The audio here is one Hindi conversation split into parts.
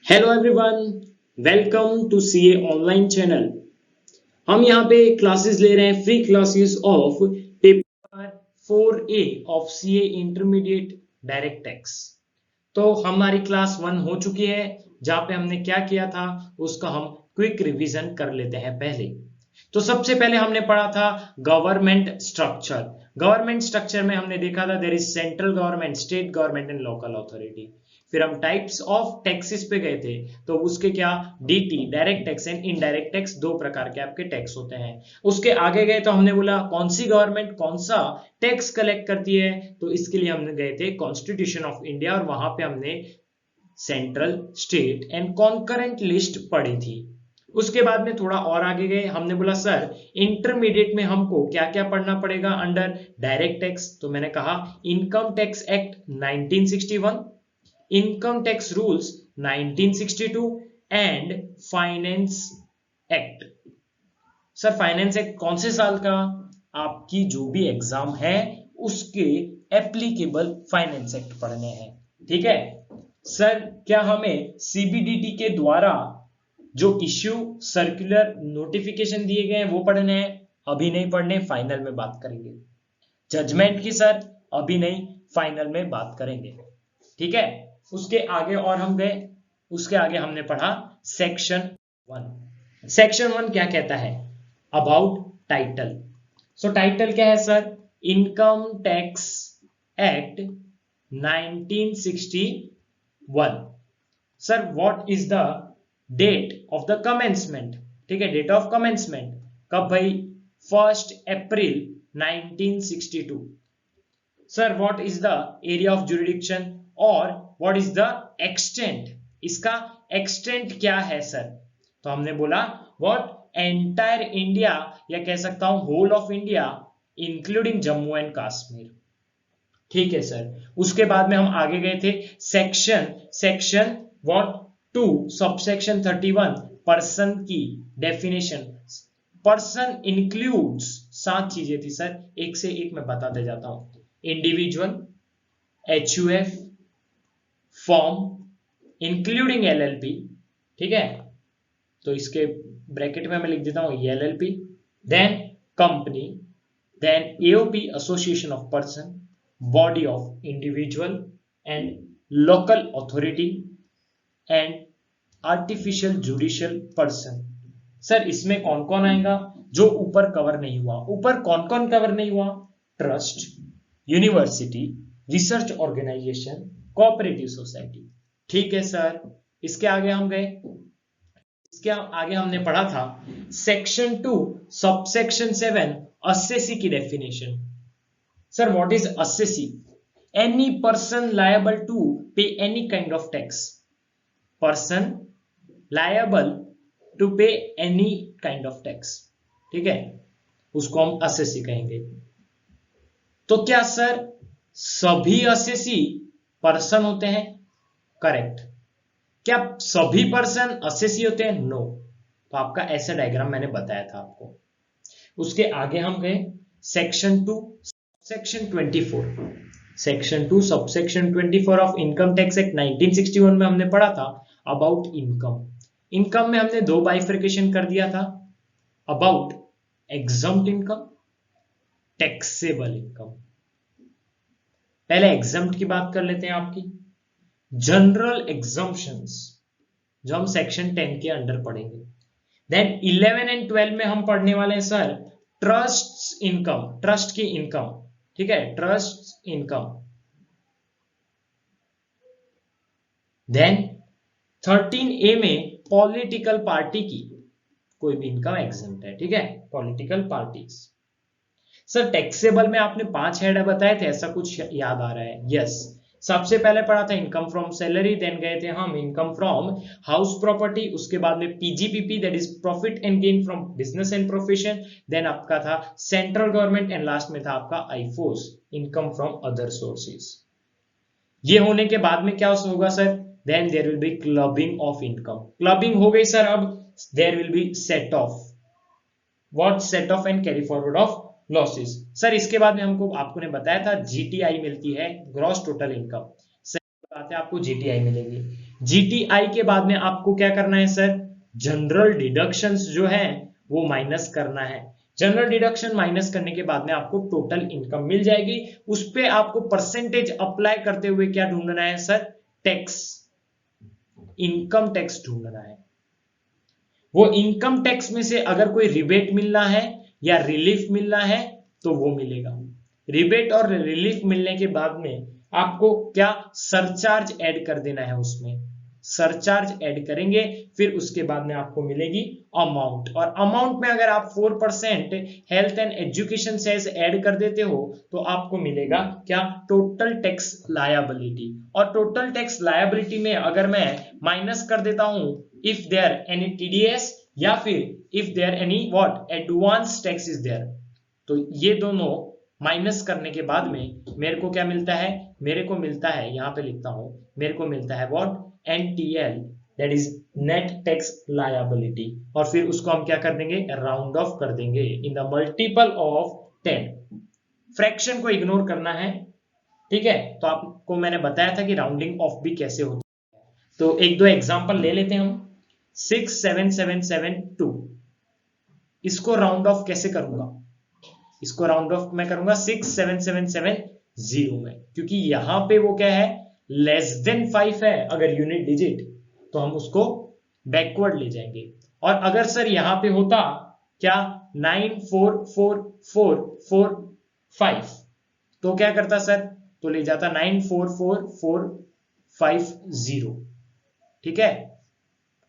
Hello everyone, welcome to CA online channel. हम यहाँ पे क्लासेस ले रहे हैं, free classes of paper 4A of CA intermediate direct tax. तो हमारी क्लास 1 हो चुकी है, जहाँ पे हमने क्या किया था उसका हम क्विक रिवीजन कर लेते हैं। पहले तो सबसे पहले हमने पढ़ा था गवर्नमेंट स्ट्रक्चर। गवर्नमेंट स्ट्रक्चर में हमने देखा था there is central government, state government and local authority. फिर हम टाइप्स ऑफ टैक्सेस पे गए थे, तो उसके क्या DT direct tax and indirect tax, दो प्रकार के आपके टैक्स होते हैं। उसके आगे गए तो हमने बोला कौन सी गवर्नमेंट कौन सा टैक्स कलेक्ट करती है, तो इसके लिए हमने गए थे कॉन्स्टिट्यूशन ऑफ इंडिया और वहां पे हमने central, state and concurrent list पढ़ी थी। उसके बाद में थोड़ा और आगे गए, हमने बोला सर इंटरमीडिएट में हमको क्या क्या पढ़ना पड़ेगा अंडर डायरेक्ट टैक्स। तो मैंने कहा income tax act 1961, income tax rules 1962 and finance act. Sir finance act कौन से साल का? आपकी जो भी एग्जाम है उसके एप्लीकेबल फाइनेंस एक्ट पढ़ने हैं, ठीक है। सर क्या हमें सीबीडीटी के द्वारा जो इश्यू सर्कुलर नोटिफिकेशन दिए गए हैं वो पढ़ने हैं? अभी नहीं पढ़ने, फाइनल में बात करेंगे। जजमेंट की सर अभी नहीं, फाइनल में बात करेंगे, ठीक है। उसके आगे और हम गए, उसके आगे हमने पढ़ा सेक्शन 1। सेक्शन 1 क्या कहता है? About title. सो टाइटल क्या है sir? Income tax act 1961। Sir what is the date of the commencement? ठीक है, डेट ऑफ कमेंसमेंट कब भाई? 1 अप्रैल 1962। Sir what is the area of jurisdiction और व्हाट इज द एक्सटेंट? इसका एक्सटेंट क्या है सर? तो हमने बोला व्हाट एंटायर इंडिया, या कह सकता हूं whole of India including Jammu and Kashmir, ठीक है सर। उसके बाद में हम आगे गए थे सेक्शन व्हाट 2 सबसेक्शन 31, पर्सन की डेफिनेशन। पर्सन इंक्लूड्स 7 चीजें थी सर, एक से एक मैं बताते जाता हूं। Individual, HUF, form including LLP, ठीक है। तो इसके ब्रैकेट में मैं लिख देता हूं LLP, then company, then AOP association of person, body of individual and local authority and artificial judicial person. Sir इसमें कौन कौन आएगा जो ऊपर कवर नहीं हुआ? ऊपर कौन कौन कवर नहीं हुआ? Trust, university, research organisation, cooperative society, ठीक है सर। इसके आगे हम गए, इसके आगे हमने पढ़ा था सेक्शन 2 सबसेक्शन 7, असेसी की definition. Sir what is assessee? Any person liable to pay any kind of tax. Person liable to pay any kind of tax, ठीक है, उसको हम असेसी कहेंगे। तो क्या सर सभी असेसी पर्सन होते हैं? करेक्ट। क्या सभी पर्सन असेसी होते हैं? नो। तो आपका ऐसा डायग्राम मैंने बताया था आपको। उसके आगे हम गए section 2 section 24, section 2 subsection 24 of income tax act 1961 में हमने पढ़ा था अबाउट इनकम। इनकम में हमने दो बाइफर्केशन कर दिया था, about exempt income, taxable income. पहले एग्जम्प्ट की बात कर लेते हैं आपकी। जनरल एग्जम्पशंस जो हम सेक्शन 10 के अंडर पढ़ेंगे। देन 11 एंड 12 में हम पढ़ने वाले हैं सर ट्रस्ट इनकम, ट्रस्ट की इनकम, ठीक है, ट्रस्ट इनकम। देन 13A में पॉलिटिकल पार्टी की कोई भी इनकम एग्जम्प्ट है, ठीक है, पॉलिटिकल पार्टीज। सर टैक्सेबल में आपने 5 हेड बताए थे, ऐसा कुछ याद आ रहा है? यस। सबसे पहले पढ़ा था इनकम फ्रॉम सैलरी, देन गए थे हम इनकम फ्रॉम हाउस प्रॉपर्टी, उसके बाद में PGBP that is profit and gain from business and profession, then आपका था सेंट्रल गवर्नमेंट एंड लास्ट में था आपका IFOS, income from other sources. ये होने के बाद में क्या होगा sir? Then there will be clubbing of income. Clubbing हो गई सर, अब there will be set off, what set off and carry forward of losses. Sir इसके बाद में हमको आपको ने बताया था जीटीआई मिलती है, ग्रॉस टोटल इनकम। बात है आपको जीटीआई मिलेगी। जीटीआई के बाद में आपको क्या करना है सर, जनरल डिडक्शंस जो है वो माइनस करना है। जनरल डिडक्शन माइनस करने के बाद में आपको टोटल इनकम मिल जाएगी। उस पे आपको परसेंटेज अप्लाई करते हुए क्या ढूंढना है सर, टैक्स, इनकम टैक्स ढूंढना है। वो इनकम टैक्स में से अगर कोई रिबेट मिलना है या रिलीफ मिलना है तो वो मिलेगा। रिबेट और रिलीफ मिलने के बाद में आपको क्या सरचार्ज ऐड कर देना है, उसमें सरचार्ज ऐड करेंगे, फिर उसके बाद में आपको मिलेगी अमाउंट। और अमाउंट में अगर आप 4% health and education cess add कर देते हो तो आपको मिलेगा क्या, टोटल टैक्स लायबिलिटी। और टोटल टैक्स लायबिलिटी में अगर मैं माइनस कर देता हूं इफ देयर एनी टीडीएस या फिर if there any what advance tax is there, तो ये दोनों माइनस करने के बाद में मेरे को क्या मिलता है, मेरे को मिलता है, यहां पे लिखता हूं, मेरे को मिलता है what, NTL, that is net tax liability. और फिर उसको हम क्या कर देंगे, राउंड ऑफ कर देंगे in the multiple of 10। Fraction को इग्नोर करना है, ठीक है। तो आपको मैंने बताया था कि राउंडिंग ऑफ भी कैसे होती है। तो एक दो एग्जांपल ले लेते हैं हम। 67772, इसको राउंड ऑफ कैसे करूंगा, इसको राउंड ऑफ मैं करूंगा 67770 में, क्योंकि यहां पे वो क्या है, लेस देन 5 है अगर यूनिट डिजिट, तो हम उसको बैकवर्ड ले जाएंगे। और अगर सर यहां पे होता क्या 94445, तो क्या करता सर, तो ले जाता 944450, ठीक है,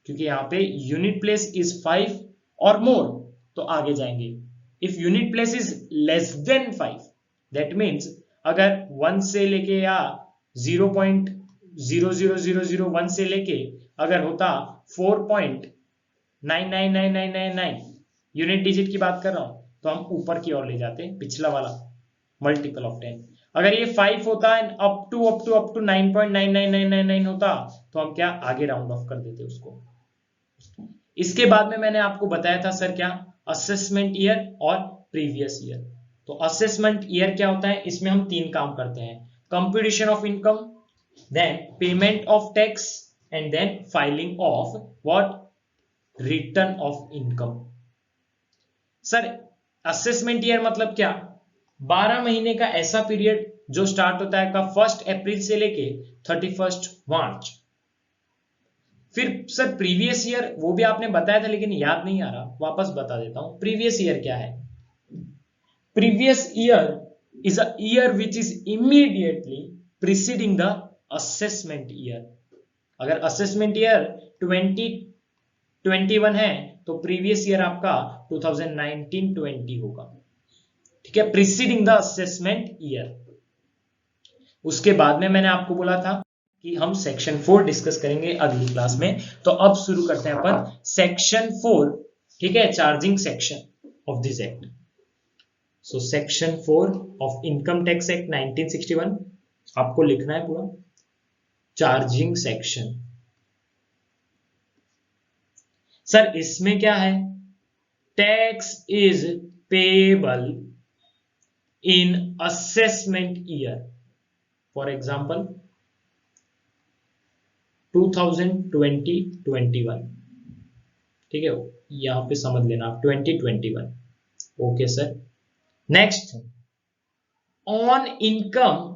क्योंकि यहां पे यूनिट प्लेस इज 5 और मोर, तो आगे जाएंगे। If unit place is less then 5, that means अगर 1 से लेके या 0.00001 से लेके अगर होता 4.999999 यूनिट डिजिट की बात कर रहा हूं, तो हम ऊपर की ओर ले जाते हैं, पिछला वाला मल्टीपल ऑफ 10। अगर ये 5 होता है अप टू 9.99999 होता, तो हम क्या आगे राउंड ऑफ कर देते उसको। इसके बाद में मैंने आपको बताया था सर क्या, असेसमेंट ईयर और प्रीवियस ईयर। तो असेसमेंट ईयर क्या होता है, इसमें हम 3 काम करते हैं, computation of income, then payment of tax and then filing of what, return of income. Sir assessment year मतलब क्या, 12 महीने का ऐसा पीरियड जो स्टार्ट होता है का 1 अप्रैल से लेके 31 मार्च। फिर सर प्रीवियस ईयर वो भी आपने बताया था लेकिन याद नहीं आ रहा, वापस बता देता हूं। प्रीवियस ईयर क्या है, previous year is a year which is immediately preceding the assessment year. अगर असेसमेंट ईयर 2021 है तो प्रीवियस ईयर आपका 2019-20 होगा, ठीक है, प्रीसीडिंग द असेसमेंट ईयर। उसके बाद में मैंने आपको बोला था कि हम सेक्शन 4 डिस्कस करेंगे अगली क्लास में। तो अब शुरू करते हैं अपन सेक्शन 4, ठीक है, charging section of this act. So section 4 of income tax act 1961 आपको लिखना है पूरा, चार्जिंग सेक्शन। सर इसमें क्या है, tax is payable in assessment year, for example 2020-21, ठीक है, यहां पे समझ लेना आप 2021, okay sir. Next, on income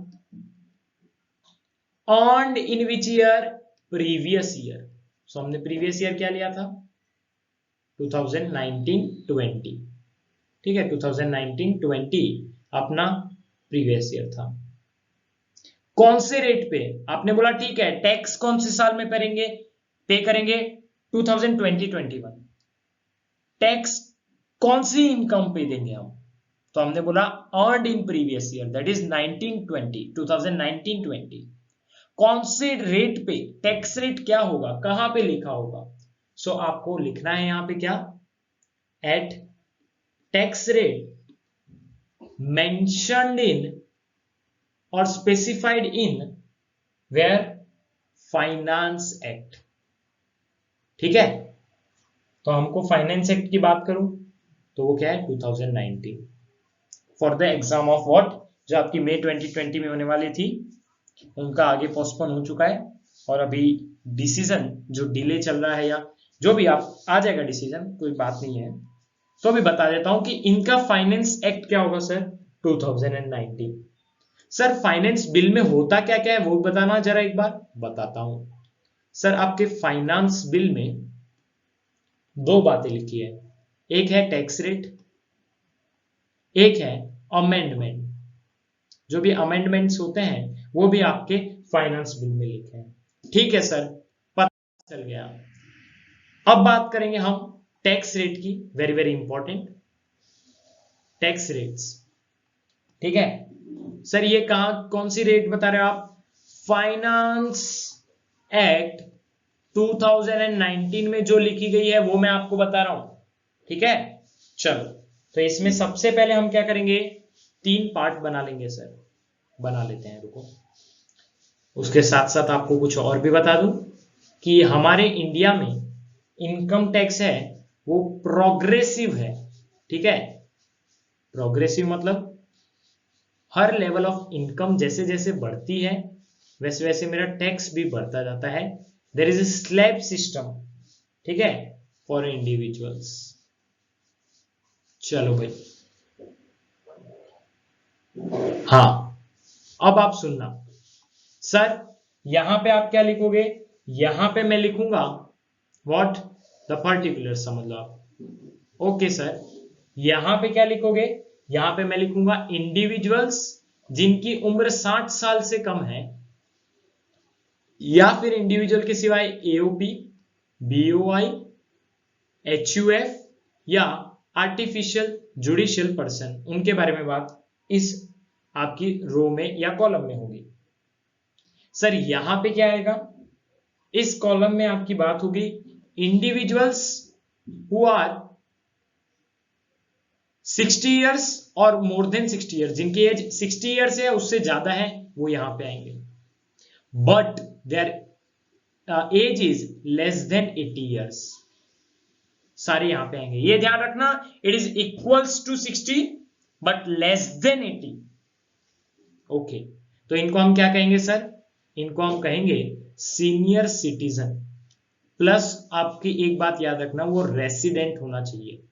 earned in which year, previous year. So हमने प्रीवियस ईयर क्या लिया था, 2019-20, ठीक है, 2019-20 अपना प्रीवियस ईयर था। कौन से रेट पे, आपने बोला ठीक है टैक्स कौन से साल में पे करेंगे 2020-21, टैक्स कौन सी इनकम पे देंगे हम, तो हमने बोला earned in previous year, that is 2019-20। कौन से रेट पे, टैक्स रेट क्या होगा, कहां पे लिखा होगा, सो आपको लिखना है यहां पे क्या, at tax rate mentioned in और specified in where, finance act, ठीक है। तो हमको फाइनेंस एक्ट की बात करूं तो वो क्या है 2019, for the exam of what, जो आपकी मई 2020 में होने वाली थी उनका आगे पोस्टपोन हो चुका है और अभी डिसीजन जो डिले चल रहा है या जो भी आप आ जाएगा डिसीजन, कोई बात नहीं है। तो अभी बता देता हूं कि इनका फाइनेंस एक्ट क्या होगा सर 2019। सर फाइनेंस बिल में होता क्या क्या है वो बताना जरा एक बार बताता हूं। सर आपके फाइनेंस बिल में दो बातें लिखी है, एक है टैक्स रेट, एक है अमेंडमेंट। जो भी अमेंडमेंट्स होते हैं वो भी आपके फाइनेंस बिल में लिखे हैं। ठीक है सर, पता चल गया। अब बात करेंगे हम टैक्स रेट की, very very important tax rates. ठीक है सर, ये कहां कौन सी रेट बता रहे हो आप? फाइनेंस एक्ट 2019 में जो लिखी गई है वो मैं आपको बता रहा हूं। ठीक है चलो, तो इसमें सबसे पहले हम क्या करेंगे, तीन पार्ट बना लेंगे सर, बना लेते हैं, रुको। उसके साथ साथ आपको कुछ और भी बता दूं कि हमारे इंडिया में इनकम टैक्स है वो प्रोग्रेसिव है। ठीक है, प्रोग्रेसिव मतलब हर लेवल ऑफ इनकम जैसे जैसे बढ़ती है वैसे वैसे मेरा टैक्स भी बढ़ता जाता है। There is a slab system, ठीक है, फॉर इंडिविजुअल्स। चलो भाई, हाँ अब आप सुनना सर, यहां पे आप क्या लिखोगे, यहां पे मैं लिखूंगा व्हाट द पर्टिकुलर, समझ लो आप। ओके सर, यहां पे क्या लिखोगे, यहां पे मैं लिखूंगा इंडिविजुअल्स जिनकी उम्र 60 साल से कम है, या फिर इंडिविजुअल के सिवाय एओपी, बीओआई, एचयूएफ या आर्टिफिशियल जुडिशियल पर्सन, उनके बारे में बात इस आपकी रो में या कॉलम में होगी। सर यहां पे क्या आएगा, इस कॉलम में आपकी बात होगी इंडिविजुअल्स हु आर 60 इयर्स और मोर देन 60 इयर्स, जिनकी एज 60 इयर्स है उससे ज्यादा है वो यहां पे आएंगे, but their age is less than 80 years, सारे यहां पे आएंगे। ये ध्यान रखना, it is equals to 60 but less than 80। Okay, तो इनको हम क्या कहेंगे सर, इनको हम कहेंगे सीनियर सिटीजन। प्लस आपकी एक बात याद रखना, वो रेसिडेंट होना चाहिए।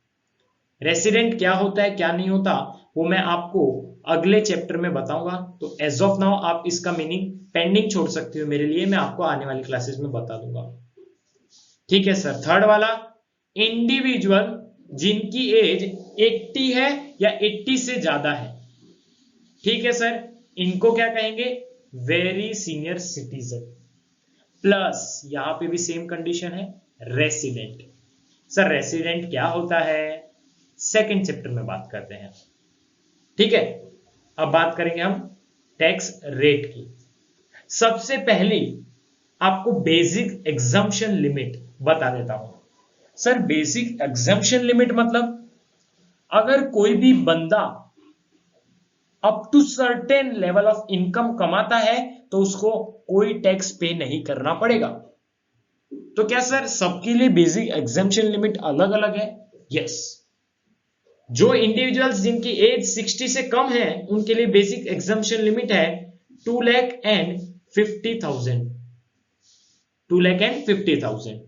रेसिडेंट क्या होता है क्या नहीं होता वो मैं आपको अगले चैप्टर में बताऊंगा, तो एज ऑफ नाउ आप इसका मीनिंग पेंडिंग छोड़ सकते हो मेरे लिए, मैं आपको आने वाली क्लासेस में बता दूंगा। ठीक है सर, थर्ड वाला, इंडिविजुअल जिनकी एज 80 है या 80 से ज्यादा है। ठीक है सर, इनको क्या कहेंगे, वेरी सीनियर सिटीजन। प्लस यहां पे भी सेम कंडीशन है, रेसिडेंट। सर रेसिडेंट क्या होता है, सेकंड चैप्टर में बात करते हैं। ठीक है, अब बात करेंगे हम टैक्स रेट की। सबसे पहले आपको बेसिक एग्जम्पशन लिमिट बता देता हूं। सर बेसिक एग्जम्पशन लिमिट मतलब अगर कोई भी बंदा up to certain level of income कमाता है तो उसको कोई टैक्स पे नहीं करना पड़ेगा। तो क्या सर सबके लिए बेसिक एग्जम्पशन लिमिट अलग अलग है? यस, जो इंडिविजुअल्स जिनकी एज 60 से कम है उनके लिए बेसिक एग्जम्पशन लिमिट है 2,50,000, 2,50,000।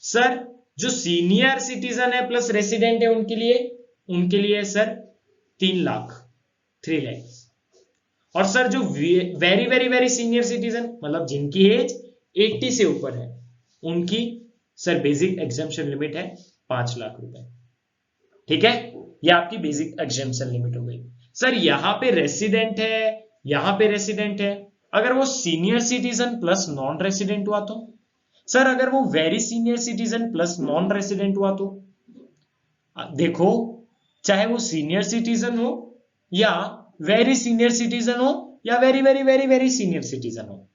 सर जो सीनियर सिटीजन है प्लस रेसिडेंट है उनके लिए सर 3 लाख, 3 लाख। और सर जो very very very senior citizen मतलब जिनकी एज 80 से ऊपर है उनकी सर बेसिक एग्जम्पशन लिमिट है 5 लाख रुपए। ठीक है, ये आपकी बेसिक एग्जम्पशन लिमिट हो गई। सर यहां पे रेसिडेंट है, यहां पे रेसिडेंट है, अगर वो senior citizen plus non resident हुआ तो? सर अगर वो very senior citizen plus non resident हुआ तो? देखो, चाहे वो सीनियर सिटीजन हो या वेरी सीनियर सिटीजन हो या very very very very senior citizen हो,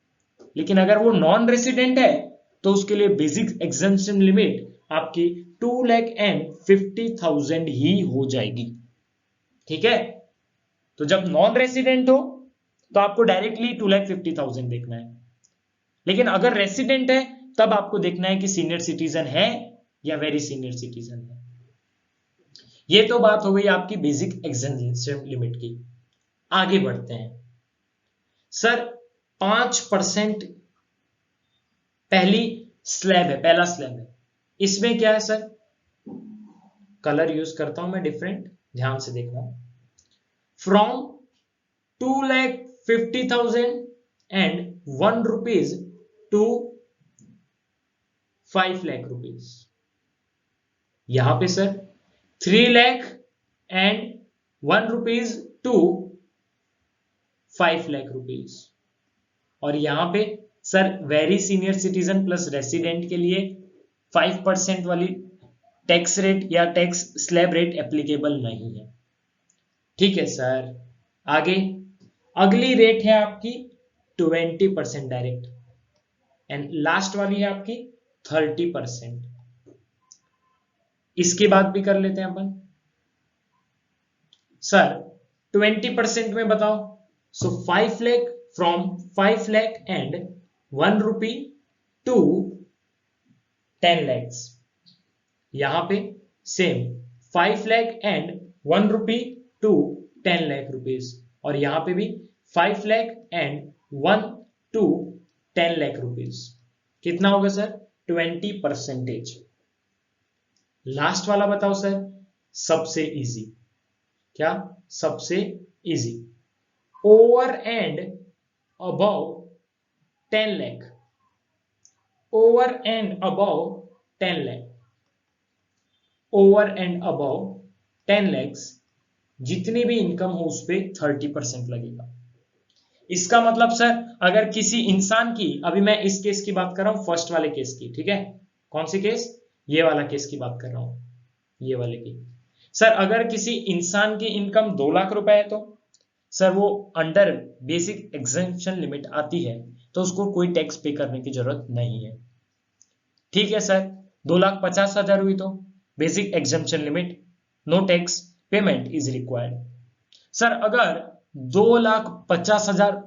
लेकिन अगर वो नॉन रेसिडेंट है तो उसके लिए बेसिक एग्जम्पशन लिमिट आपकी 2,50,000 ही हो जाएगी। ठीक है, तो जब नॉन रेसिडेंट हो तो आपको डायरेक्टली 2,50,000 देखना है, लेकिन अगर रेसिडेंट है तब आपको देखना है कि सीनियर सिटीजन है या वेरी सीनियर सिटीजन है। ये तो बात हो गई आपकी बेसिक एग्जम्पशन लिमिट की। आगे बढ़ते हैं सर, 5% पहली स्लैब है, पहला स्लैब है। इसमें क्या है सर, कलर यूज करता हूं मैं डिफरेंट, ध्यान से देखना। From 2,50,000 and 1 rupees to 5 lakh rupees. यहां पे sir 3 lakh and 1 rupees to 5 lakh rupees. और यहां पे sir very senior citizen plus resident के लिए 5% वाली टैक्स रेट या टैक्स स्लैब रेट एप्लीकेबल नहीं है। ठीक है सर, आगे अगली रेट है आपकी 20% डायरेक्ट एंड लास्ट वाली है आपकी 30%। इसकी बात भी कर लेते हैं अपन। सर 20% में बताओ, so 5 lakh, from 5 lakh and 1 rupee to 10 lakhs. यहां पे same 5 lakh and 1 rupee to 10 lakh rupees, और यहां पे भी 5 lakh and 1 to 10 lakh rupees. कितना होगा सर, 20%। लास्ट वाला बताओ सर, सबसे इजी, क्या सबसे easy, over and above 10 lakh, over and above 10 lakh, over and above 10 lakhs, जितनी भी इनकम हो उस पे 30% लगेगा। इसका मतलब सर अगर किसी इंसान की, अभी मैं इस केस की बात कर रहा हूं, फर्स्ट वाले केस की, ठीक है, कौन सी केस, ये वाला केस की बात कर रहा हूं, ये वाले की। सर अगर किसी इंसान की इनकम 2 लाख रुपए है, तो सर वो अंडर बेसिक एग्जेम्पशन लिमिट आती है, तो उसको कोई टैक्स पे करने की जरूरत नहीं है। ठीक है सर, 2,50,000 हुई तो basic exemption limit, no tax payment is required. Sir अगर 2,50,000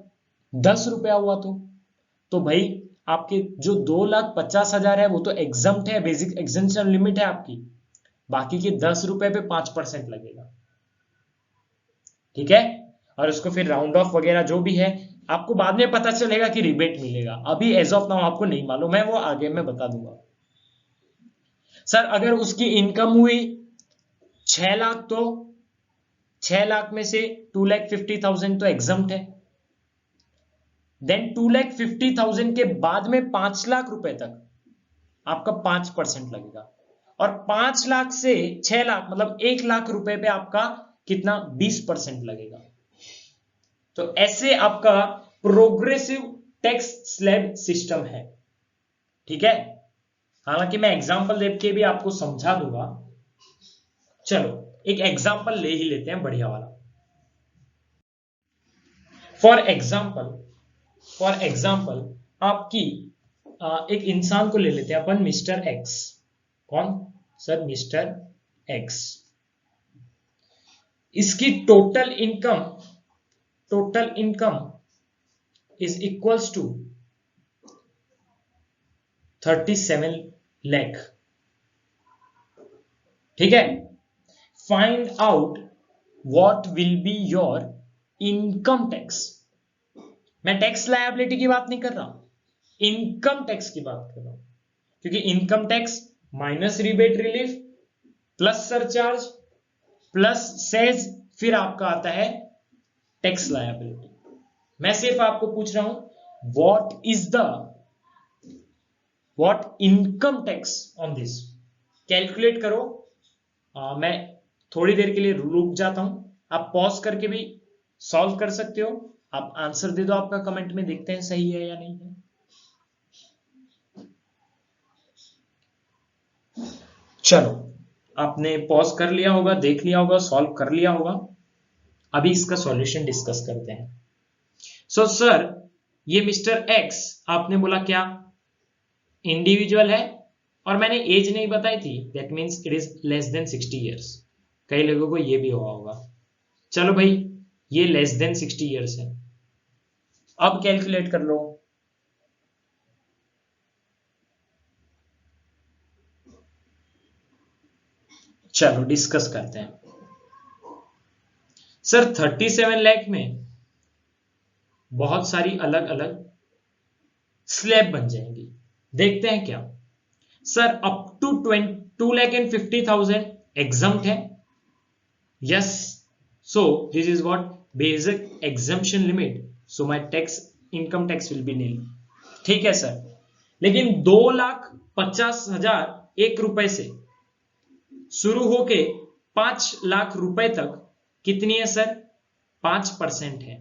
10 रुपया हुआ तो भाई आपके जो 2,50,000 है वो तो एग्जम्प्ट है, बेसिक एग्जेम्पशन लिमिट है आपकी, बाकी के 10 रुपए पे 5% लगेगा। ठीक है, और उसको फिर राउंड ऑफ वगैरह जो भी है आपको बाद में पता चलेगा कि रिबेट मिलेगा, अभी एज ऑफ नाउ आपको नहीं मालूम है, वो आगे मैं बता दूंगा। सर अगर उसकी इनकम हुई 6 लाख, तो 6 लाख में से 2,50,000 तो एग्जम्प्ट है, देन 2,50,000 के बाद में 5 लाख रुपए तक आपका 5% लगेगा, और 5 लाख से 6 लाख मतलब 1 लाख रुपए पे आपका कितना, 20% लगेगा। तो ऐसे आपका प्रोग्रेसिव टैक्स स्लैब सिस्टम है। ठीक है, हालांकि मैं एग्जांपल देके भी आपको समझा दूंगा। चलो एक एग्जांपल ले ही लेते हैं बढ़िया वाला। फॉर एग्जांपल आपकी एक इंसान को ले लेते हैं अपन, मिस्टर एक्स। कौन सर, मिस्टर एक्स। इसकी total income is equals to 37 lakh. ठीक है, find out what will be your income tax. मैं टैक्स लायबिलिटी की बात नहीं कर रहा, इनकम टैक्स की बात कर रहा हूं, क्योंकि income tax minus rebate relief plus surcharge plus says, फिर आपका आता है टैक्स लायबिलिटी। मैं सिर्फ आपको पूछ रहा हूं what income tax on this, calculate करो। मैं थोड़ी देर के लिए रुक जाता हूं, आप पॉज करके भी सॉल्व कर सकते हो, आप आंसर दे दो आपका कमेंट में, देखते हैं सही है या नहीं है। चलो आपने पॉज कर लिया होगा, देख लिया होगा, सॉल्व कर लिया होगा, अभी इसका सॉल्यूशन डिस्कस करते हैं। सो सर ये मिस्टर एक्स आपने बोला क्या, इंडिविजुअल है, और मैंने एज नहीं बताई थी, that means it is less than 60 years. कई लोगों को ये भी हुआ होगा। चलो भाई ये लेस देन 60 ईयर्स है, अब कैलकुलेट कर लो। चलो डिस्कस करते हैं। सर 37 लाख में बहुत सारी अलग अलग स्लैब बन जाएंगी। देखते हैं क्या। सर अप टू 2,50,000 एग्जम्प्ट है। Yes, so this is what basic exemption limit, so my tax income tax will be nil. ठीक है सर, लेकिन 2,50,001 रुपए से शुरू होके 5 लाख रुपए तक कितनी है सर? 5% है।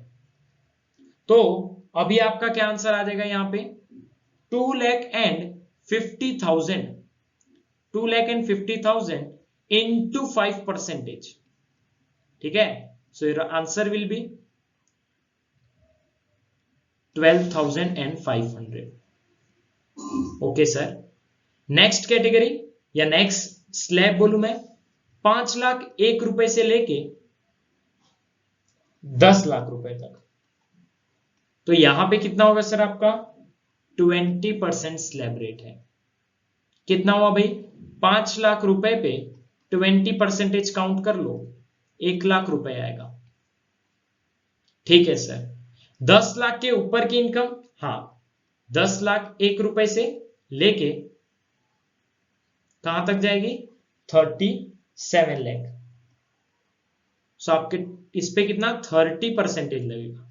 तो अभी आपका क्या आंसर आ जाएगा यहां पे? 2,50,000, 2,50,000 इंटू 5%। ठीक है, so your answer will be 12,500। Okay sir, next category या नेक्स्ट स्लैब बोलूं मैं, 5,01,000 से लेके 10 लाख रुपए तक। तो यहां पे कितना होगा सर आपका? 20% स्लैब रेट है। कितना हुआ भाई? 5 लाख रुपए पे 20% काउंट कर लो, 1 लाख रुपए आएगा। ठीक है सर, 10 लाख के ऊपर की इनकम, हाँ 10,01,000 से लेके कहां तक जाएगी? 37 लाख। सो आपके इस पे कितना? 30% लगेगा।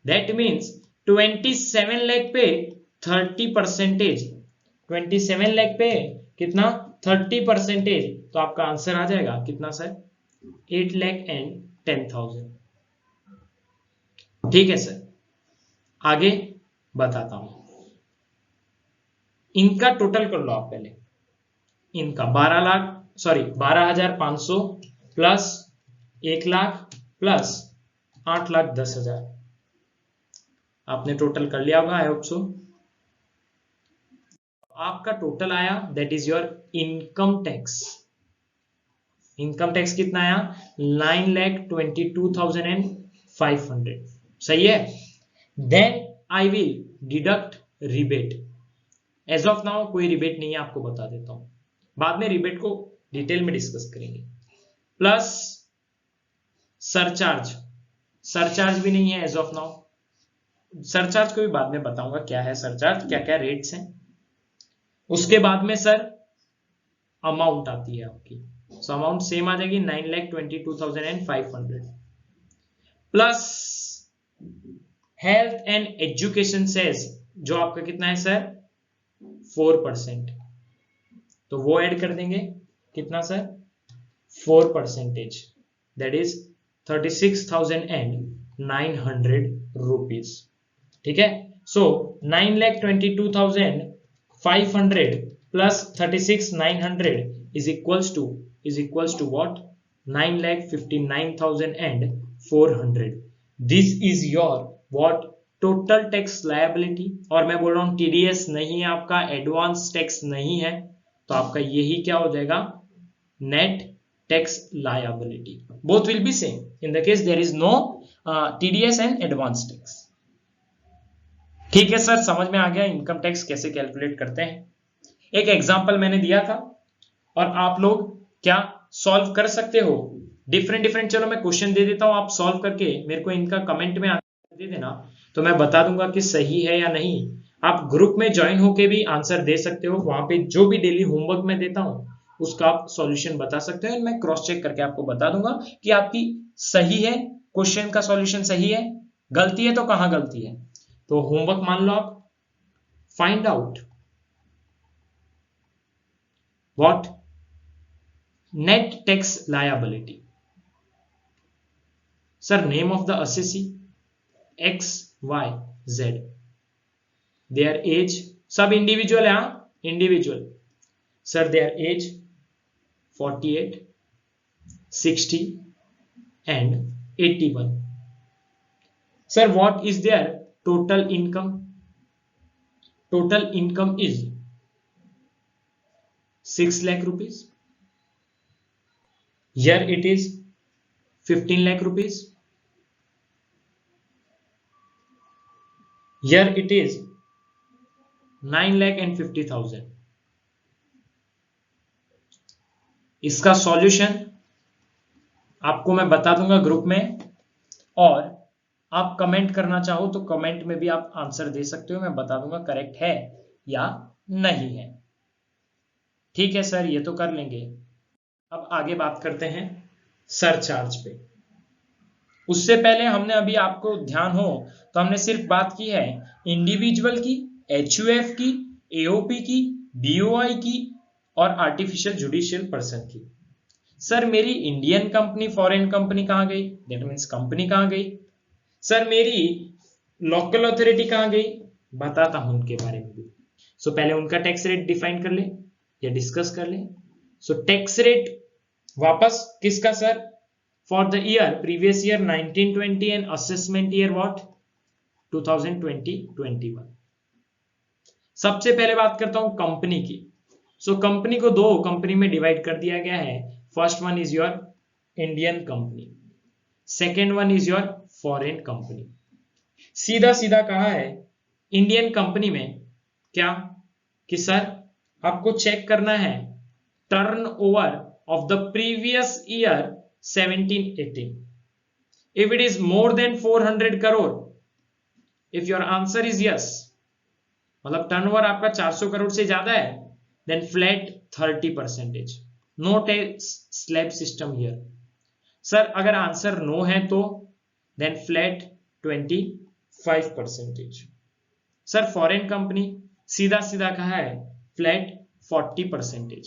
दैट मीन्स 27 लाख पे 30%, 27 लाख पे कितना? 30%। तो आपका आंसर आ जाएगा कितना सर? 8,10,000। ठीक है सर, आगे बताता हूं। इनका टोटल कर लो आप पहले। इनका 12,500 प्लस 1 लाख प्लस 8,10,000। आपने टोटल कर लिया होगा, आई होप सो। आपका टोटल आया, that is your income tax. Income tax कितना आया? 9,22,500। सही है। Then I will deduct rebate. As of now कोई रिबेट नहीं है, आपको बता देता हूं, बाद में रिबेट को डिटेल में डिस्कस करेंगे। प्लस सरचार्ज, सरचार्ज भी नहीं है एज ऑफ नाउ। सरचार्ज को भी बाद में बताऊंगा क्या है सरचार्ज, क्या क्या रेट्स हैं। उसके बाद में सर अमाउंट आती है आपकी, सो अमाउंट सेम आ जाएगी 9,22,500 plus health and education cess, जो आपका कितना है सर? 4%। तो वो ऐड कर देंगे, कितना सर? 4%, that is 36,900 rupees. ठीक है, so 9,22,500 plus 36,900 is equals to what? 9,59,400। This is your what? Total tax liability. और मैं बोल रहा हूं टीडीएस नहीं है आपका, एडवांस टैक्स नहीं है, तो आपका यही क्या हो जाएगा? Net tax liability. Both will be same in the case there is no TDS and advance tax. ठीक है सर, समझ में आ गया इनकम टैक्स कैसे कैलकुलेट करते हैं। एक एग्जांपल मैंने दिया था और आप लोग क्या सॉल्व कर सकते हो डिफरेंट। चलो मैं क्वेश्चन दे देता हूं, आप सॉल्व करके मेरे को इनका कमेंट में आंसर दे देना, तो मैं बता दूंगा कि सही है या नहीं। आप ग्रुप में ज्वाइन होके भी आंसर दे सकते हो, वहां पे जो भी डेली होमवर्क मैं देता हूं उसका आप सॉल्यूशन बता सकते हो, मैं क्रॉस चेक करके आपको बता दूंगा कि आपकी सही है, क्वेश्चन का सॉल्यूशन सही है, गलती है तो कहां गलती है। तो होमवर्क मान लो आप, find out what net tax liability. Sir, name of the assessee X, Y, Z. Their age, सब individual है, हाँ individual. Sir, their age 48, 60 and 81. Sir, what is their total income? Total income is 6 lakh rupees. Here it is 15 lakh rupees. Here it is 9,50,000. इसका सॉल्यूशन आपको मैं बता दूंगा ग्रुप में, और आप कमेंट करना चाहो तो कमेंट में भी आप आंसर दे सकते हो, मैं बता दूंगा करेक्ट है या नहीं है। ठीक है सर, ये तो कर लेंगे। अब आगे बात करते हैं सरचार्ज पे। उससे पहले हमने अभी आपको ध्यान हो तो हमने सिर्फ बात की है इंडिविजुअल की, एचयूएफ की, एओपी की, बीओआई की और आर्टिफिशियल जुडिशियल पर्सन की। सर मेरी इंडियन कंपनी फॉरेन कंपनी कहां गई, दैट मीन्स कंपनी कहां गई। सर मेरी लोकल अथॉरिटी कहां गई, बताता हूं उनके बारे में भी। सो पहले उनका टैक्स रेट डिफाइन कर ले या डिस्कस कर ले। सो टैक्स रेट वापस किसका sir, for the year previous year 1920 and assessment year what 2020-21। सबसे पहले बात करता हूं कंपनी की। सो कंपनी को दो कंपनी में डिवाइड कर दिया गया है। First one is your Indian company, second one is your foreign company. सीधा सीधा कहा है इंडियन कंपनी में क्या कि सर आपको चेक करना है turnover of the previous year 17-18। If it is more than 400 crore, if your answer is yes, मतलब टर्नओवर आपका 400 करोड़ से ज्यादा है, then flat 30%, no tax slab system here. Sir अगर आंसर नो है तो then flat 25%। Sir foreign company सीधा सीधा कहा है फ्लैट 40%।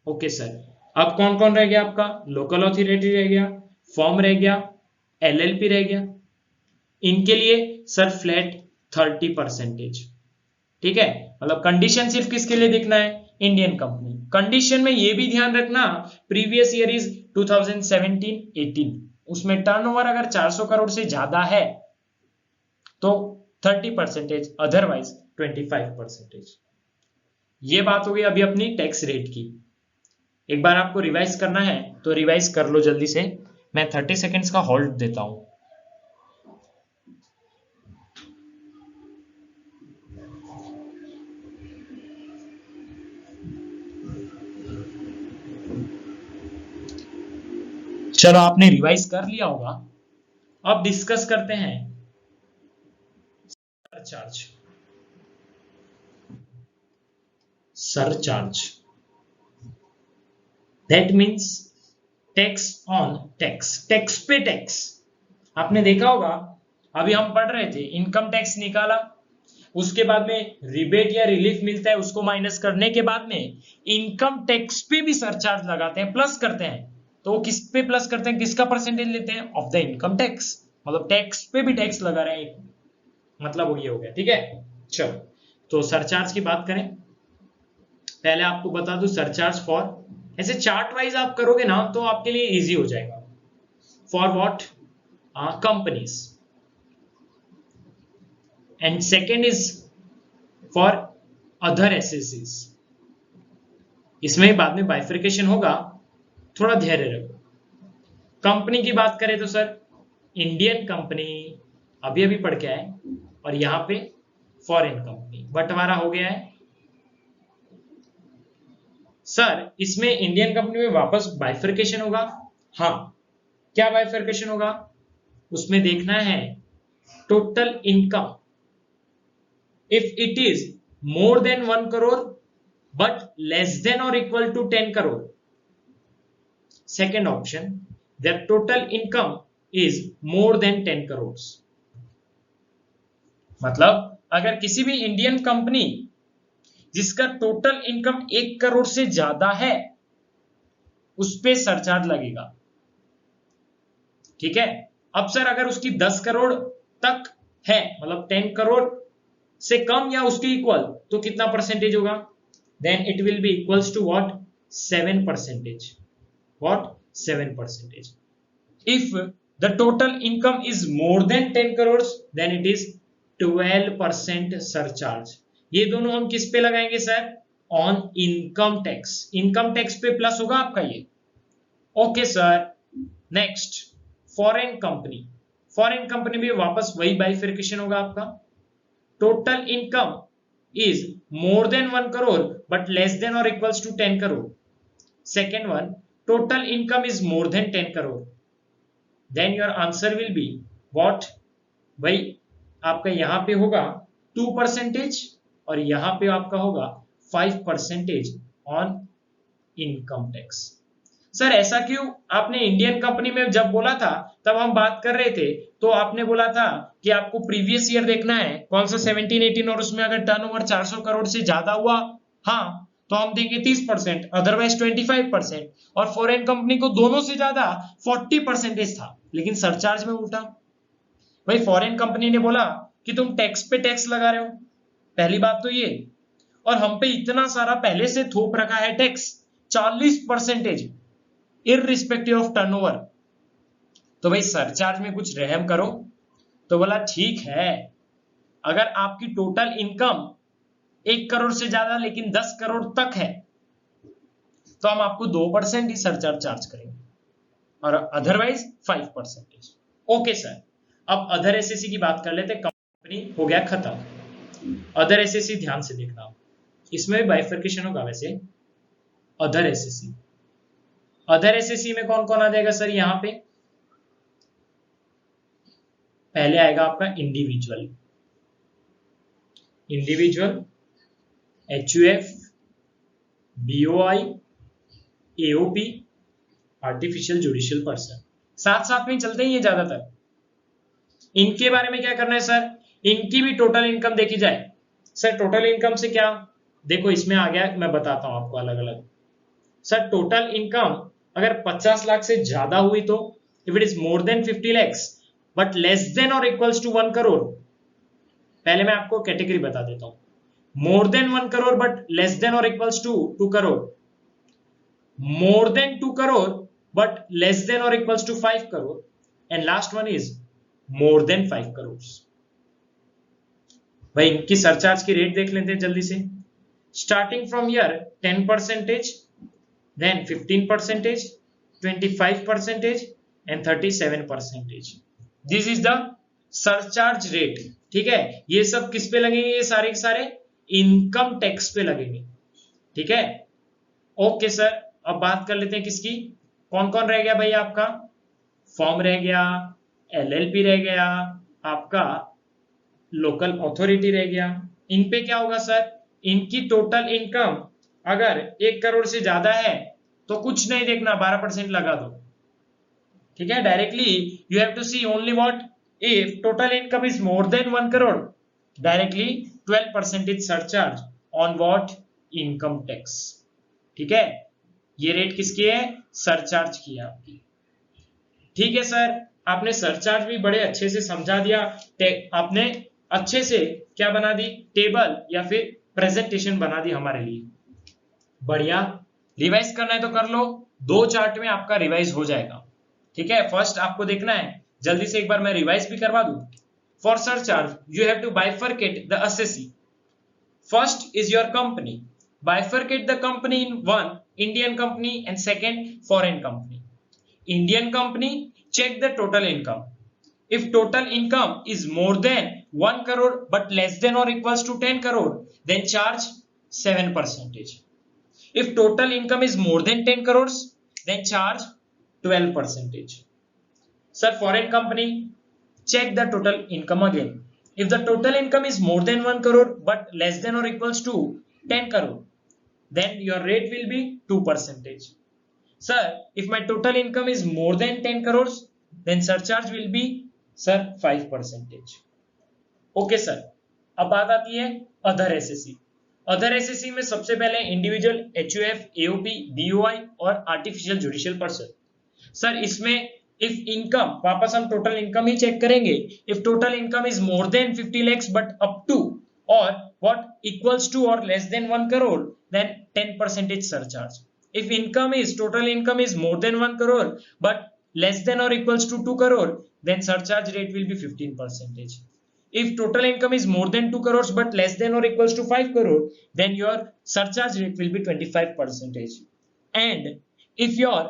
ओके सर, अब कौन कौन रह गया आपका, लोकल अथॉरिटी रह गया, फॉर्म रह गया, एलएलपी रह गया। इनके लिए सर फ्लैट 30%। ठीक है, मतलब कंडीशन सिर्फ किसके लिए देखना है, इंडियन कंपनी। कंडीशन में ये भी ध्यान रखना प्रीवियस ईयर इज 2017-18, उसमें टर्नओवर अगर 400 करोड़ से ज्यादा है तो 30%, अदरवाइज 25%। ये बात हो गई अभी अपनी टैक्स रेट की। एक बार आपको रिवाइज करना है तो रिवाइज कर लो जल्दी से, मैं 30 सेकेंड्स का होल्ड देता हूं। चलो आपने रिवाइज कर लिया होगा। अब डिस्कस करते हैं surcharge. Surcharge that means tax on tax, tax पे टैक्स। आपने देखा होगा अभी हम पढ़ रहे थे, इनकम टैक्स निकाला, उसके बाद में रिबेट या रिलीफ मिलता है, उसको माइनस करने के बाद में इनकम टैक्स पे भी सरचार्ज लगाते हैं, प्लस करते हैं। तो वो किस पे प्लस करते हैं, किसका परसेंटेज लेते हैं, ऑफ द इनकम टैक्स, मतलब टैक्स पे भी टैक्स लगा रहे हैं, मतलब ये हो गया। ठीक है, चलो तो सरचार्ज की बात करें। पहले आपको बता दूं सरचार्ज फॉर, ऐसे चार्ट वाइज आप करोगे ना तो आपके लिए इजी हो जाएगा। For what, companies, and second is for other assessees. इसमें बाद में बाइफर्केशन होगा, थोड़ा धैर्य रखो। कंपनी की बात करें तो सर इंडियन कंपनी अभी अभी पढ़ के आए, और यहां पे फॉरेन कंपनी बंटवारा हो गया है। सर इसमें इंडियन कंपनी में वापस बाइफर्केशन होगा। हाँ, क्या बाइफर्केशन होगा, उसमें देखना है total income, if it is more than 1 crore but less than or equal to 10 crore. Second option, their total income is more than 10 crores. मतलब अगर किसी भी इंडियन कंपनी जिसका टोटल इनकम 1 करोड़ से ज्यादा है उस पे सरचार्ज लगेगा। ठीक है, अब सर अगर उसकी 10 करोड़ तक है, मतलब 10 करोड़ से कम या उसके इक्वल, तो कितना परसेंटेज होगा, then it will be equals to what, 7%। What, 7%। If the total income is more than 10 crore then it is 12% surcharge. ये दोनों हम किस पे लगाएंगे sir, on income tax. Income tax पे प्लस होगा आपका ये। Okay sir, next foreign company. Foreign company में वापस वही बाइफर्केशन होगा आपका, total income is more than 1 crore but less than or equals to 10 crore. Second one, total income is more than 10 crore. Then your answer will be what, भाई आपका यहाँ पे होगा 2% और यहाँ पे आपका होगा 5% ऑन इनकम टैक्स। सर ऐसा क्यों? आपने इंडियन कंपनी में जब बोला था तब हम बात कर रहे थे, तो आपने बोला था कि आपको प्रीवियस ईयर देखना है कौन सा 17-18, और उसमें अगर टर्नओवर 400 करोड़ से ज्यादा हुआ, हाँ, तो हम देंगे 30%, अदरवाइज 25%। और फॉरेन कंपनी को दोनों से ज्यादा 40% था, लेकिन सरचार्ज में उल्टा। भाई फॉरेन कंपनी ने बोला कि तुम टैक्स पे टैक्स लगा रहे हो, पहली बात तो ये, और हम पे इतना सारा पहले से थोप रखा है टैक्स 40%, इररिस्पेक्टिव ऑफ टर्नओवर। तो भाई सरचार्ज में कुछ रहम करो। तो बोला ठीक है, अगर आपकी टोटल इनकम 1 करोड़ से ज्यादा लेकिन 10 करोड़ तक है, तो हम आपको 2% ही सरचार्ज चार्ज करेंगे, और अदरवाइज 5%। ओके सर, अब अदर एसएससी की बात कर लेते। कंपनी हो गया खत्म। अदर एसएससी ध्यान से देखना, इसमें भी बाइफर्केशन होगा वैसे। अदर एसएससी, अदर एसएससी में कौन कौन आ जाएगा सर? यहां पे पहले आएगा आपका individual, individual, HUF, BOI, AOP, artificial judicial person, साथ साथ में चलते ही ये ज्यादातर। इनके बारे में क्या करना है सर? इनकी भी टोटल इनकम देखी जाए। सर टोटल इनकम से क्या, देखो इसमें आ गया, मैं बताता हूं आपको अलग अलग। सर टोटल इनकम अगर 50 लाख से ज्यादा हुई तो, if it is more than 50 lakhs but less than और इक्वल्स टू 1 करोड़, पहले मैं आपको कैटेगरी बता देता हूं। More than 1 crore but less than और equals to 2 crore, more than 2 crore but less than और equals to 5 crore, and last one is more than 5 crore. भाई इनकी सरचार्ज की रेट देख लेते हैं जल्दी से। Starting from year 10%, then 15%, 25% and 37%। This is the surcharge rate. ठीक है, ये सब किस पे लगेंगे? ये सारे के सारे इनकम टैक्स पे लगेंगे। ठीक है, ओके सर, अब बात कर लेते हैं किसकी, कौन कौन रह गया भाई आपका? फॉर्म रह गया, एलएलपी रह गया, आपका लोकल अथॉरिटी रह गया। इन पे क्या होगा सर? इनकी टोटल इनकम अगर 1 करोड़ से ज्यादा है तो कुछ नहीं देखना, 12% लगा दो। ठीक है, directly you have to see only what, if total income is more than 1 crore, directly 12% surcharge on what, income tax. ठीक है, ये रेट किसकी है? सरचार्ज की है आपकी। ठीक है सर, आपने सरचार्ज भी बड़े अच्छे से समझा दिया, आपने अच्छे से क्या बना दी, टेबल या फिर प्रेजेंटेशन बना दी हमारे लिए। बढ़िया, रिवाइज करना है तो कर लो, 2 चार्ट में आपका रिवाइज हो जाएगा। ठीक है, फर्स्ट आपको देखना है, जल्दी से एक बार मैं रिवाइज भी करवा दूं। For surcharge you have to bifurcate the assessee. First is your company, bifurcate the company in one Indian company and second foreign company. Indian company, check the total income. If total income is more than 1 crore but less than or equals to 10 crore, then charge 7%. If total income is more than 10 crores, then charge 12%. Sir, foreign company, check the total income again. If the total income is more than 1 crore but less than or equals to 10 crore, then your rate will be 2%. Sir, if my total income is more than 10 crores, then surcharge will be, sir, 5%. Okay sir, अब बात आती है अदर एसएससी। अदर एसएससी में सबसे पहले इंडिविजुअल, एचयूएफ, एओपी, बीओआई और आर्टिफिशियल जुडिशियल पर्सन। सर इसमें इफ इनकम, वापस हम टोटल इनकम ही चेक करेंगे। If total income is more than 50 lakhs but up to और व्हाट इक्वल्स टू और less than 1 crore, then 10% surcharge. If income is, total income is more than 1 crore but less than or equals to 2 crore, then surcharge rate will be 15%. If total income is more than 2 crores but less than or equals to 5 crore, then your surcharge rate will be 25%. And if your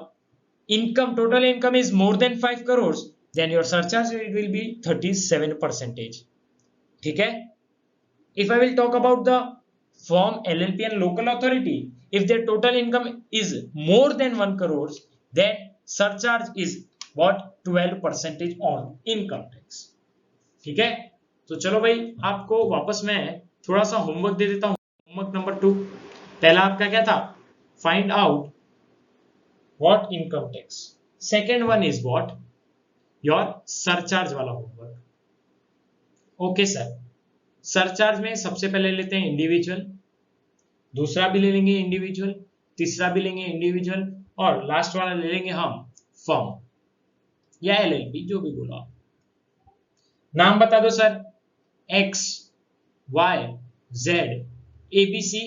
income, total income is more than 5 crores, then your surcharge rate will be 37%. ठीक है, if I will talk about the firm, LLP and local authority, if their total income is more than 1 crore, then surcharge is what, 12% on income tax. ठीक है, तो चलो भाई आपको वापस मैं थोड़ा सा होमवर्क दे देता हूं। होमवर्क नंबर 2, पहला आपका क्या था, find out what income tax, second one is what your surcharge वाला होमवर्क। ओके सर, सरचार्ज में सबसे पहले लेते हैं इंडिविजुअल, दूसरा भी ले लेंगे इंडिविजुअल, तीसरा भी लेंगे इंडिविजुअल, और लास्ट वाला ले लेंगे हम फर्म या एलएलपी, जो भी बोलो आप। नाम बता दो sir, X Y Z ABC,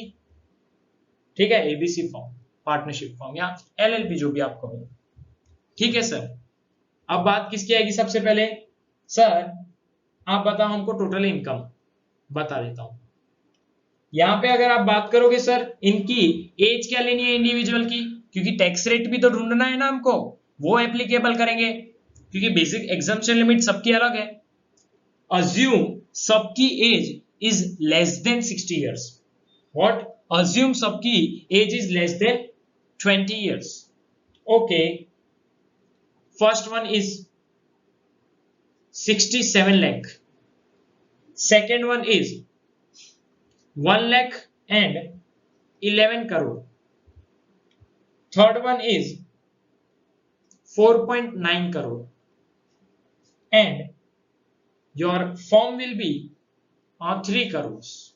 ठीक है, एबीसी फर्म, पार्टनरशिप फर्म या एलएलपी, जो भी आप कहो। ठीक है सर, अब बात किसकी आएगी सबसे पहले, सर आप बताओ हमको टोटल इनकम, बता देता हूं। यहां पे अगर आप बात करोगे सर, इनकी एज क्या लेनी है इंडिविजुअल की, क्योंकि टैक्स रेट भी तो ढूंढना है ना हमको, वो एप्लीकेबल करेंगे, क्योंकि बेसिक एग्जम्पशन लिमिट सबकी अलग है। अज्यूम सबकी age is less than 60 years. What, assume सबकी age is less than 20 years. Okay, first one is 67 lakh, second one is 1 lakh and 11 crore, third one is 4.9 crore, and your firm will be 3 crores.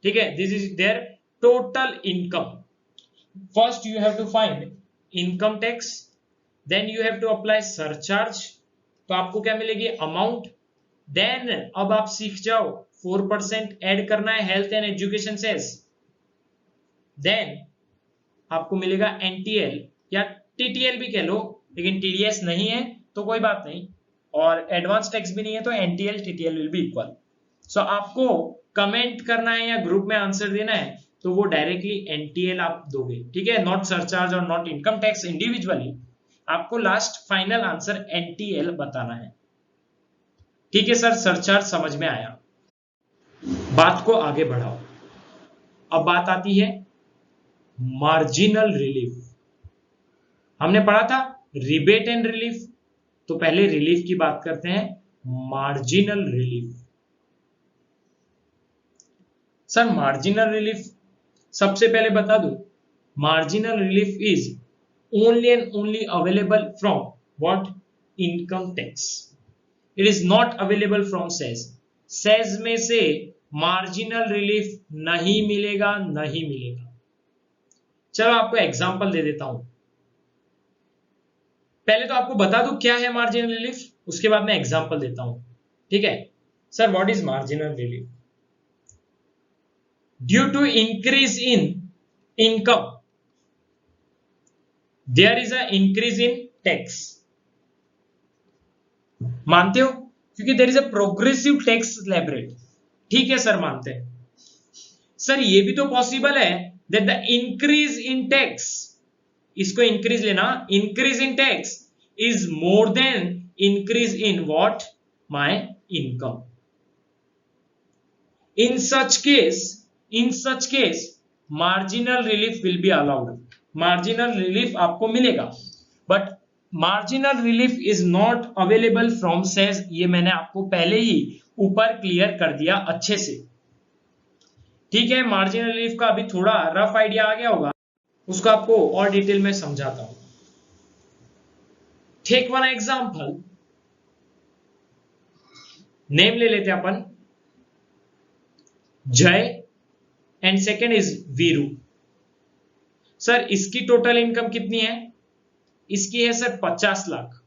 ठीक है, this is their total income. First you have to find income tax, then you have to apply surcharge, तो आपको क्या मिलेगी, अमाउंट। देन अब आप सीख जाओ 4% ऐड करना है health and education cess, then आपको मिलेगा एनटीएल या टीटीएल भी कह लो, लेकिन टीडीएस नहीं है तो कोई बात नहीं, और एडवांस टैक्स भी नहीं है तो NTL TTL will be equal. So आपको कमेंट करना है या ग्रुप में आंसर देना है तो वो डायरेक्टली एनटीएल आप दोगे, ठीक है, नॉट सरचार्ज और नॉट इनकम टैक्स इंडिविजुअली, आपको लास्ट फाइनल आंसर एनटीएल बताना है। ठीक है सर, सरचार्ज समझ में आया, बात को आगे बढ़ाओ। अब बात आती है मार्जिनल रिलीफ। हमने पढ़ा था रिबेट एंड रिलीफ, तो पहले रिलीफ की बात करते हैं, marginal relief. Sir marginal relief सबसे पहले बता दो, marginal relief is only and only available from what, income tax. It is not available from cess. Cess में से मार्जिनल रिलीफ नहीं मिलेगा, नहीं मिलेगा। चलो आपको एग्जांपल दे देता हूं, पहले तो आपको बता दूं क्या है मार्जिनल रिलीफ, उसके बाद मैं एग्जांपल देता हूं। ठीक है sir, what is marginal relief? Due to increase in income there is a increase in tax. मानते हो, क्योंकि there is a progressive tax slab rate. ठीक है सर, मानते हैं। सर ये भी तो पॉसिबल है that the increase in tax, इसको इंक्रीज लेना, increase in tax is more than increase in what, my income. In such case marginal relief will be allowed, marginal relief आपको मिलेगा, but marginal relief is not available from cess. ये मैंने आपको पहले ही ऊपर क्लियर कर दिया अच्छे से। ठीक है, मार्जिनल रिलीफ का अभी थोड़ा रफ आइडिया आ गया होगा, उसको आपको और डिटेल में समझाता हूं। टेक वन एग्जांपल, नेम ले लेते हैं अपन, जय and second is Veeru. Sir इसकी टोटल इनकम कितनी है? इसकी है सर 50 लाख।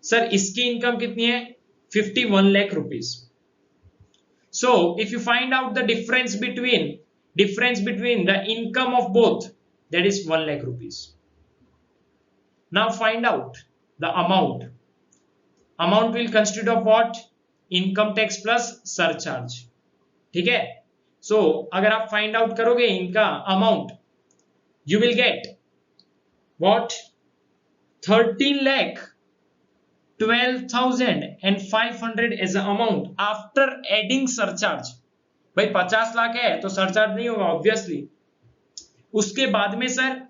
सर इसकी इनकम कितनी है? 51 lakh rupees. So if you find out the difference between the income of both, that is 1 lakh rupees. Now find out the amount. Amount will consist of what? Income tax plus surcharge. ठीक है? So अगर आप find out करोगे इनका amount, you will get what? 13 lakh 12,500 as an amount after adding surcharge. भाई 50 लाख है तो सरचार्ज नहीं होगा ऑब्वियसली। उसके बाद में सर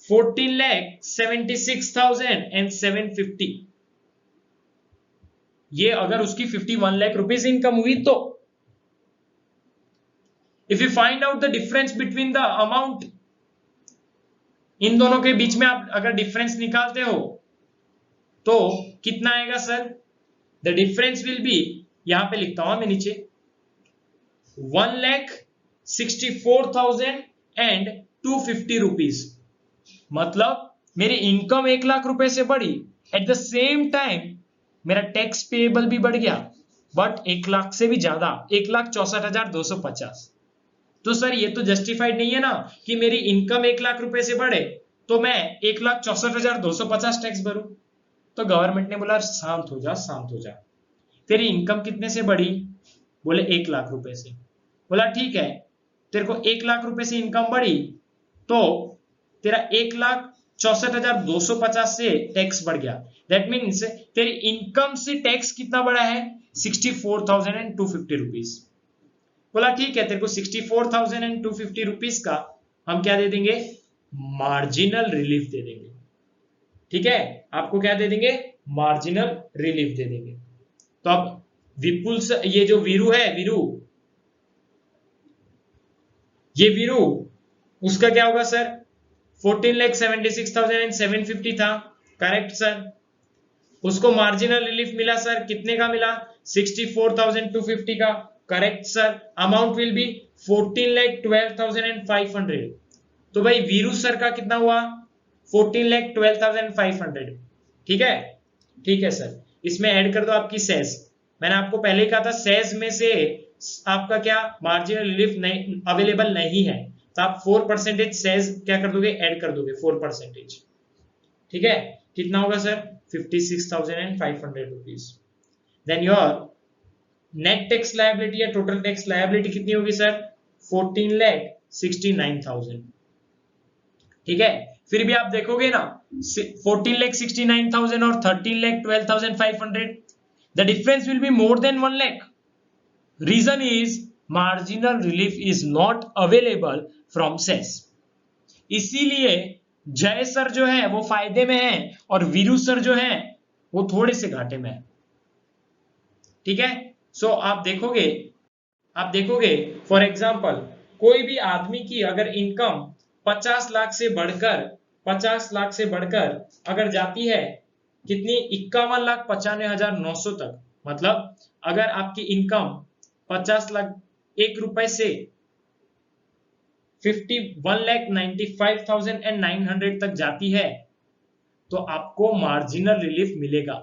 14,76,750, ये अगर उसकी 51 लाख रुपीज इनकम हुई तो। If you find out the difference between the amount, इन दोनों के बीच में आप अगर डिफरेंस निकालते हो तो कितना आएगा sir? The difference will B, यहां पे लिखता हूं मैं नीचे, 1,64,250 रुपीज। मतलब मेरी इनकम 1 लाख रुपए से बढ़ी, एट द सेम टाइम मेरा टैक्स पेएबल भी बढ़ गया, बट 1 लाख से भी ज्यादा, 1,64,250। तो सर ये तो जस्टिफाइड नहीं है ना कि मेरी इनकम 1 लाख रुपए से बढ़े तो मैं 1,64,250 टैक्स भरूं। तो गवर्नमेंट ने बोला शांत हो जा, शांत हो जा, तेरी इनकम कितने से बढ़ी? बोले 1 लाख रुपए से। बोला ठीक है, तेरे को 1 लाख रुपए से इनकम बढ़ी तो तेरा 1,64,250 से टैक्स बढ़ गया। दैट मीन्स तेरी इनकम से टैक्स कितना बढ़ा है? 64,250 रुपीज। बोला ठीक है, तेरे को 64,250 रुपीज का हम क्या दे देंगे? मार्जिनल रिलीफ दे देंगे। ठीक है, आपको क्या दे देंगे? मार्जिनल रिलीफ दे देंगे। तो अब विपुल से, ये जो वीरू है, ये वीरू, उसका क्या होगा सर? 14,76,750 था, करेक्ट सर। उसको मार्जिनल रिलीफ मिला सर, कितने का मिला? 64,250 का, correct sir. Amount will B 14,12,500। तो भाई वीरू सर का कितना हुआ? 14,12,500। ठीक है, ठीक है सर। इसमें ऐड कर दो आपकी सेस। मैंने आपको पहले ही कहा था सेस में से आपका क्या मार्जिनल रिलीफ नहीं अवेलेबल नहीं है, तो आप 4% सेस क्या कर दोगे? ऐड कर दोगे 4%। ठीक है, कितना होगा sir? 56,500 rupees. Then your net tax liability या टोटल टैक्स लायबिलिटी कितनी होगी सर? 14,69,000। ठीक है, फिर भी आप देखोगे ना 14,69,000 और 13,12,500, the difference will be more than 1 lakh. Reason is marginal relief is not available from cess. इसीलिए जय सर जो है वो फायदे में है और वीरू सर जो है वो थोड़े से घाटे में है। ठीक है, सो आप देखोगे फॉर एग्जांपल कोई भी आदमी की अगर इनकम 50 लाख से बढ़कर अगर जाती है कितनी? 51,95,900 तक। मतलब अगर आपकी इनकम 50 लाख 1 रुपए से 51,95,900 तक जाती है तो आपको मार्जिनल रिलीफ मिलेगा।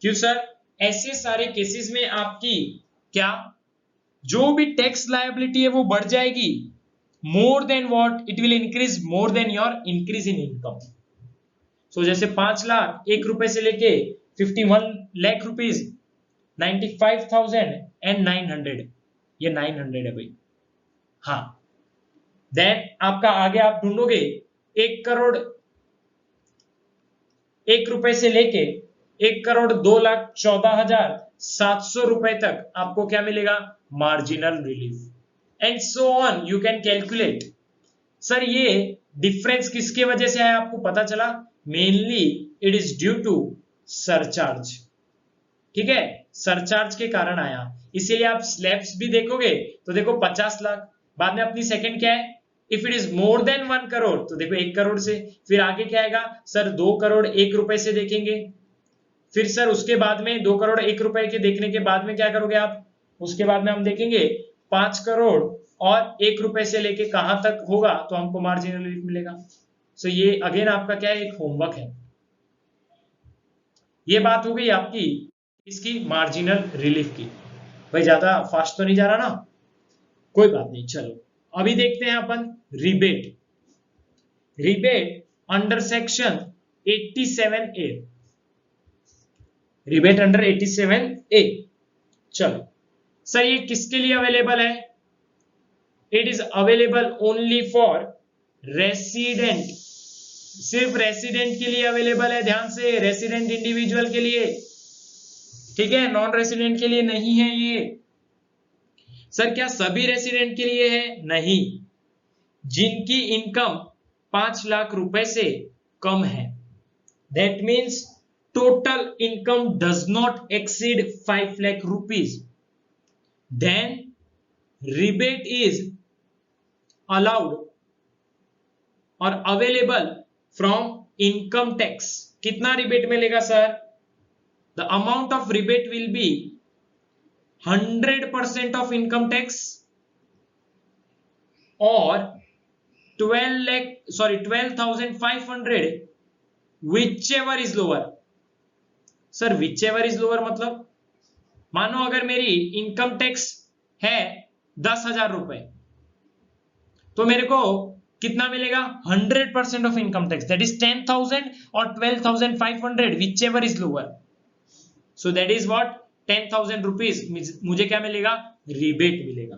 क्यों सर? ऐसे सारे केसेस में आपकी क्या जो भी टैक्स लायबिलिटी है वो बढ़ जाएगी, more than what it will increase, more than your increase in income. So जैसे 5 लाख 1 रुपए से लेके 51 लाख रुपीज 95,900, ये 900 है भाई। हाँ, देन आपका आगे आप ढूंढोगे 1 करोड़ 1 रुपए से लेके 1,02,14,700 रुपए तक आपको क्या मिलेगा? Marginal relief. And so on you can calculate. Sir ये डिफरेंस किसके वजह से आया आपको पता चला? Mainly it is due to surcharge. ठीक है, सरचार्ज के कारण आया। इसीलिए आप स्लैब्स भी देखोगे तो देखो 50 लाख, बाद में अपनी सेकंड क्या है? If it is more than 1 crore तो देखो 1 करोड़ से, फिर आगे क्या आएगा सर? 2 करोड़ 1 रुपए से देखेंगे, फिर सर उसके बाद में 2 करोड़ 1 रुपए के देखने के बाद में क्या करोगे आप? उसके बाद में हम देखेंगे 5 करोड़ और 1 रुपए से लेके कहां तक होगा तो हमको मार्जिनल रिलीफ मिलेगा। सो ये अगेन आपका क्या है? एक होमवर्क है। ये बात हो गई आपकी इसकी मार्जिनल रिलीफ की। भाई ज्यादा फास्ट तो नहीं जा रहा ना? कोई बात नहीं, चलो अभी देखते हैं अपन rebate. Rebate under section 87A, rebate under 87A। चलो सर ये किसके लिए अवेलेबल है? It is available only for resident, सिर्फ रेसिडेंट के लिए अवेलेबल है। ध्यान से, रेसिडेंट इंडिविजुअल के लिए, ठीक है, नॉन रेसिडेंट के लिए नहीं है ये। सर क्या सभी रेसिडेंट के लिए है? नहीं, जिनकी इनकम 5 लाख रुपए से कम है। That means total income does not exceed 5 lakh rupees, then rebate is allowed or available from income tax. कितना रिबेट मिलेगा sir? The amount of rebate will be 100% of income tax or 12,500 whichever is lower. Sir whichever is lower मतलब मानो अगर मेरी इनकम टैक्स है 10,000 रुपए, तो मेरे को कितना मिलेगा? 100% of income tax, that is 10,000 और 12,500 whichever is lower. So that is what 10,000 rupees मुझे क्या मिलेगा? रिबेट मिलेगा.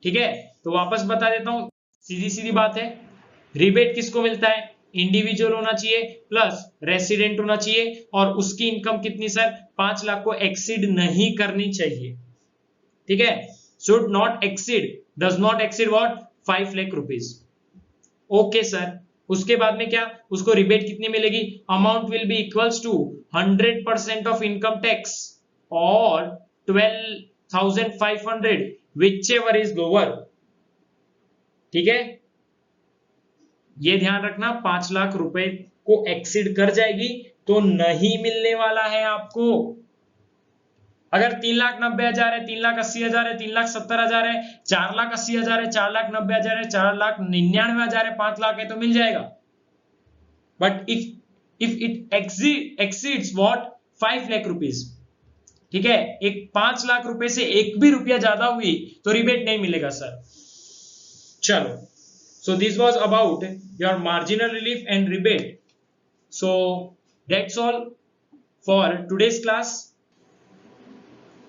ठीक है, तो वापस बता देता हूं, सीधी सीधी बात है. रिबेट किसको मिलता है? इंडिविजुअल होना चाहिए प्लस रेसिडेंट होना चाहिए और उसकी इनकम कितनी सर? 5 लाख को एक्सीड नहीं करनी चाहिए. ठीक है, should not exceed, does not exceed what? 5 lakh rupees. Okay sir, उसके बाद में क्या? उसको रिबेट कितनी मिलेगी? Amount will be equals to 100% of income tax और 12,500 whichever is lower. ठीक है, ये ध्यान रखना, 5 लाख रुपए को एक्सीड कर जाएगी तो नहीं मिलने वाला है आपको. अगर 3,90,000 है, 3,80,000 है, 3,70,000 है, 4,80,000 है, 4,90,000 है, 4,99,000 है, 5 लाख है तो मिल जाएगा. But if it exceeds what? 5 lakh rupees. ठीक है, एक 5 लाख रुपए से एक भी रुपया ज्यादा हुई तो रिबेट नहीं मिलेगा सर. चलो, so this was about your marginal relief and rebate. So that's all for today's class.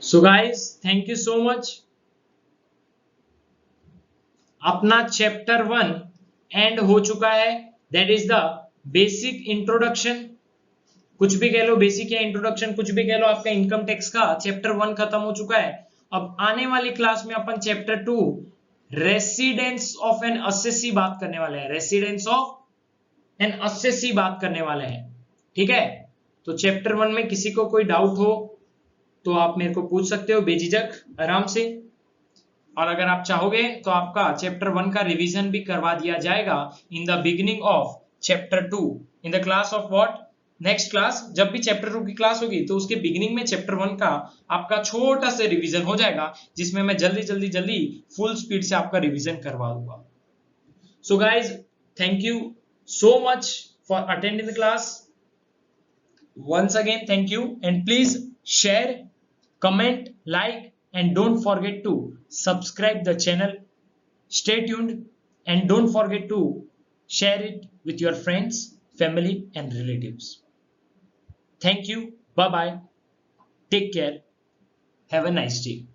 So guys, thank you so much. अपना चैप्टर 1 एंड हो चुका है, that is the basic introduction. कुछ भी कह लो, बेसिक या इंट्रोडक्शन कुछ भी कह लो, आपका इनकम टैक्स का चैप्टर 1 खत्म हो चुका है. अब आने वाली क्लास में अपन chapter 2 residence of an assessee बात करने वाले हैं. रेसिडेंस ऑफ एन असेसी बात करने वाले हैं. ठीक है, तो चैप्टर 1 में किसी को कोई डाउट हो तो आप मेरे को पूछ सकते हो बेझिझक, आराम से. और अगर आप चाहोगे तो आपका चैप्टर 1 का रिवीजन भी करवा दिया जाएगा in the beginning of chapter 2 in the class of what? Next class. जब भी चैप्टर 2 की क्लास होगी तो उसके बिगिनिंग में चैप्टर 1 का आपका छोटा सा रिवीजन हो जाएगा, जिसमें मैं जल्दी फुल स्पीड से आपका रिवीजन करवा दूंगा. So guys, thank you so much for attending the class. once again thank you, and please share, comment, like, and don't forget to subscribe the channel. Stay tuned and don't forget to share it with your friends, family and relatives. Thank you, bye bye, take care, have a nice day.